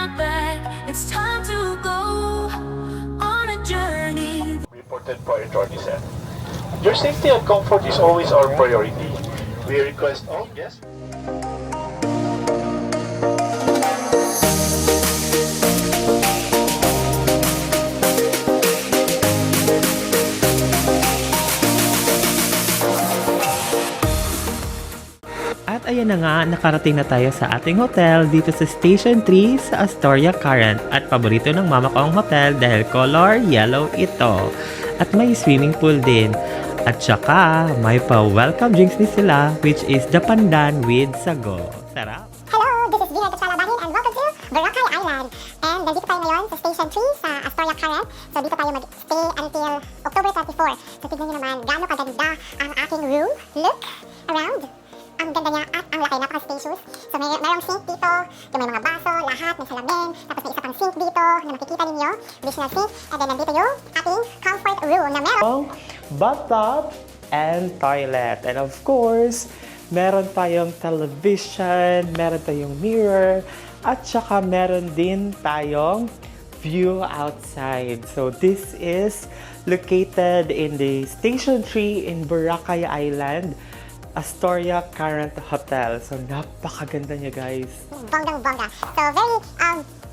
not back. It's time to go on a journey. Reported Fire Authority said. Your safety and comfort is always our priority. We request all guests. At ayan na nga, nakarating na tayo sa ating hotel dito sa Station 3 sa Astoria Current. At paborito ng mama ko ang hotel dahil color yellow ito. At may swimming pool din. At saka, may pa-welcome drinks ni sila which is the pandan with sago. Sarap! Hello, this is Gina Gatchalabahin and welcome to Boracay Island. And nandito tayo ngayon sa Station 3 sa Astoria Current. So dito tayo mag-stay until October 24. So tignan nyo naman gaano kaganda ang aking room. Look around. Ang ganda niya at ang laki, napaka-spacious. So mayroong sink dito, yung may mga baso, lahat, may salamin. Tapos may isa pang sink dito na makikita ninyo. Additional sink. And then nandito yung ating comfort room na meron Bathtub and toilet. And of course, meron tayong television, meron tayong mirror, at saka meron din tayong view outside. So this is located in the Station 3 in Boracay Island, Astoria Current Hotel. So napakaganda niya, guys. bonggang-bongga. So very,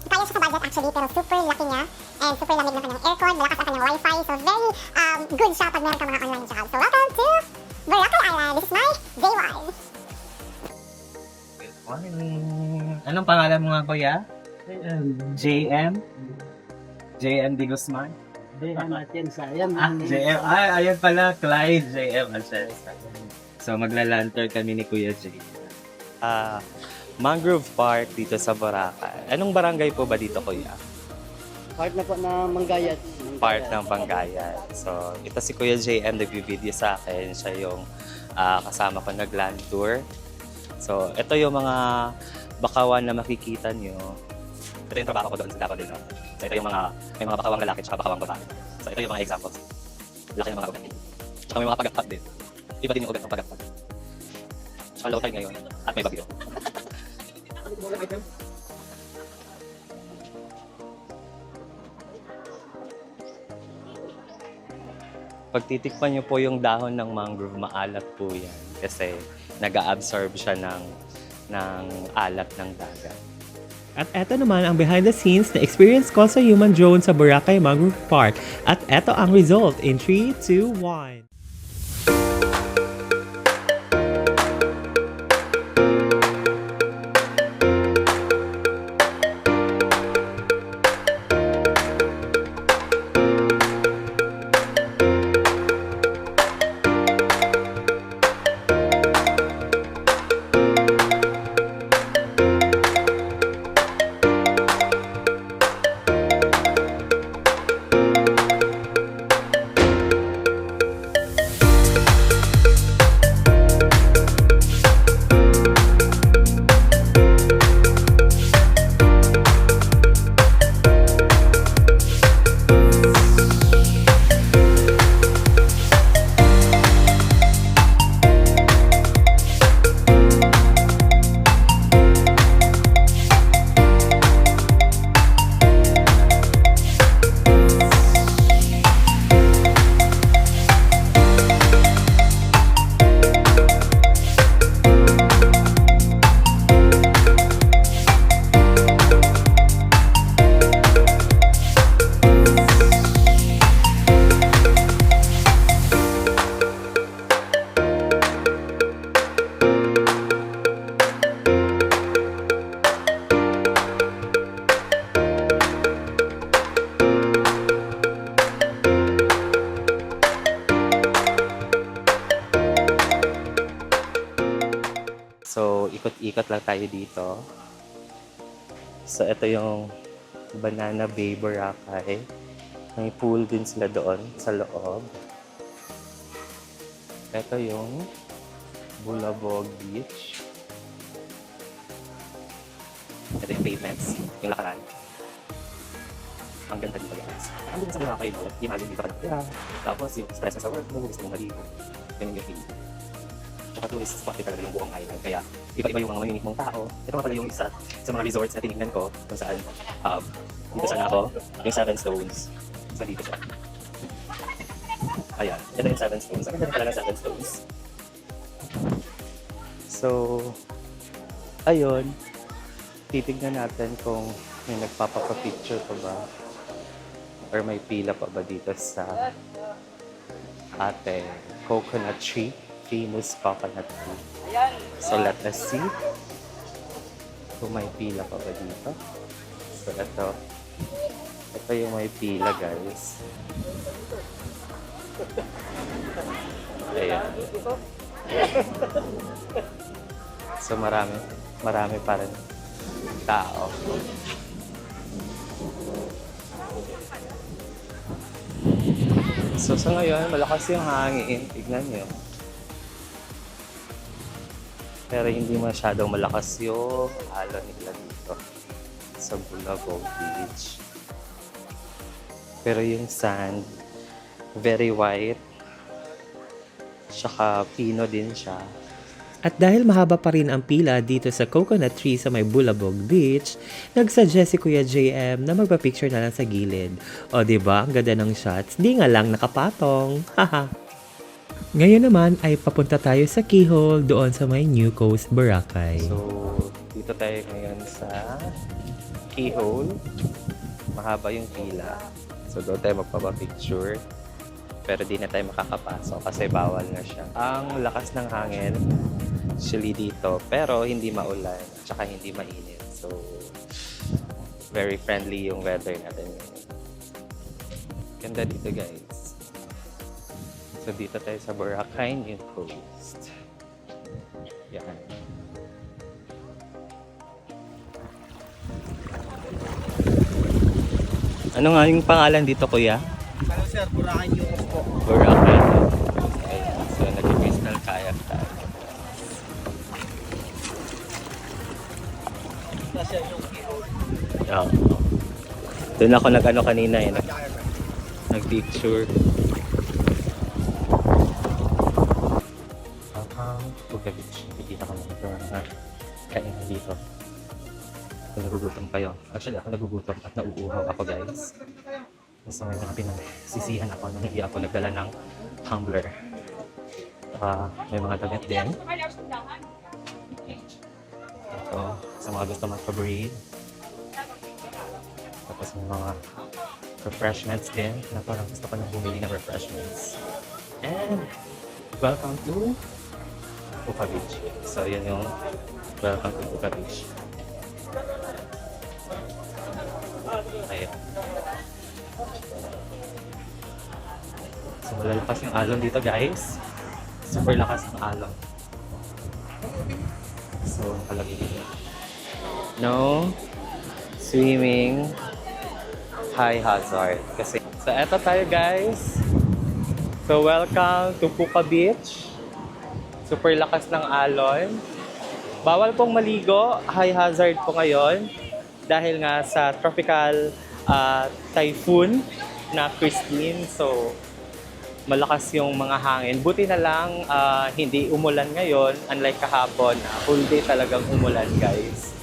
kaya siya sa budget actually, pero super laki niya. And super lamig na kanyang aircon, malakas ang kanyang wifi. So very good siya pag meron ka mga online job. So welcome to Boracay Island. This is my day one. Good morning. Anong pangalan mo nga, kuya? JM? JM Di Guzman? JM Atienza. Ayan. JM. Ayun pala, Clyde JM Atienza. So, magla-lantern kami ni Kuya J. Mangrove Park dito sa Boracay. Anong barangay po ba dito, kuya? Part na po na Manggayat. Part ng Pangayan. So, ito si Kuya JM, nag-video sa akin. Siya yung kasama ko nag-land tour. So, ito yung mga bakawan na makikita nyo. Ito yung trabaho ko doon sa Davao din. No? So, ito yung mga, may mga bakawang lalaki at bakawang babae. So, ito yung mga examples. Laki ng mga ugat. Tsaka may mga pagakpat din. Iba din yung ugat ng pagakpat. Tsaka low tide ngayon at may bagyo. Pag titikpan nyo po yung dahon ng mangrove, maalat po yan. Kasi nag-a-absorb siya ng alat ng dagat. At eto naman ang behind the scenes na experience ko sa Human Drone sa Boracay Mangrove Park. At eto ang result in 3, 2, 1. So, ikot-ikot lang tayo dito. So, ito yung Banana Bay, Boracay. May pool din sila doon sa loob. Ito yung Bulabog Beach. Ito yung pavements, yung lakaran. Ang ganda dito, guys. Ang ganda sa Boracay, no? Imagine dito ka na. Tapos yung stress sa work mo, gusto mong maligo. Ganun yung feeling. Tsaka tourist spot talaga yung buong island. Kaya iba-iba yung mga mamimik mong tao. Ito nga pala yung isa sa mga resorts na tinignan ko kung saan dito sana ako, yung Seven Stones. So dito siya. Ayan, ito yung Seven Stones. Ang ganda pala ng Seven Stones. So, ayun. Titignan natin kung may nagpapapapicture pa ba or may pila pa ba dito sa ating coconut tree, famous coconut tree. So let us see kung may pila pa ba dito. So ito yung may pila, guys. Ayan. So marami pa rin tao. So sa ngayon, malakas yung hangin. Tignan nyo. Pero hindi masyadong malakas yung alon nila dito sa Bulabog Beach. Pero yung sand, very white. Tsaka pino din siya. At dahil mahaba pa rin ang pila dito sa coconut tree sa may Bulabog Beach, nagsuggest si Kuya JM na magpa-picture na lang sa gilid. O diba, ang ganda ng shots, di nga lang nakapatong. Haha. Ngayon naman ay papunta tayo sa Keyhole doon sa may New Coast, Boracay. So, dito tayo ngayon sa Keyhole. Mahaba yung pila. So, doon tayo magpapapicture. Pero di na tayo makakapasok kasi bawal na siya. Ang lakas ng hangin, actually dito, pero hindi maulan, tsaka hindi mainit. So, very friendly yung weather natin ngayon. Ganda dito, guys. So, dito tayo sa Boracay, New Coast. Yan. Ano nga yung pangalan dito, kuya? Ano sir, Boracay New Coast po. Boracay. Ayan. So, nag-crystal kayak tayo. Kasi yung Keyhole. Oo. Doon ako nag-ano kanina eh. Nag-picture. Buga Beach. Nakikita ko lang ito. Kain na dito. Kung nagugutom kayo. Actually, ako nagugutom at nauuhaw ako, guys. So, may mga pinagsisihan ako nung hindi ako nagdala ng tumbler. May mga damit din. Ito, sa mga gusto magpa-breathe. Tapos may mga refreshments din na parang gusto ko nang bumili ng refreshments. And welcome to Puka Beach. So, yun yung welcome to Puka Beach. Ayan. So, malalakas yung alon dito, guys. Super lakas ng alon. So, nakalagay dito. No swimming, high hazard. Kasi, so, eto tayo, guys. So, welcome to Puka Beach. Super lakas ng alon. Bawal pong maligo, high hazard po ngayon. Dahil nga sa tropical typhoon na Christine. So, malakas yung mga hangin. Buti na lang hindi umulan ngayon, unlike kahapon. Full day talagang umulan, guys.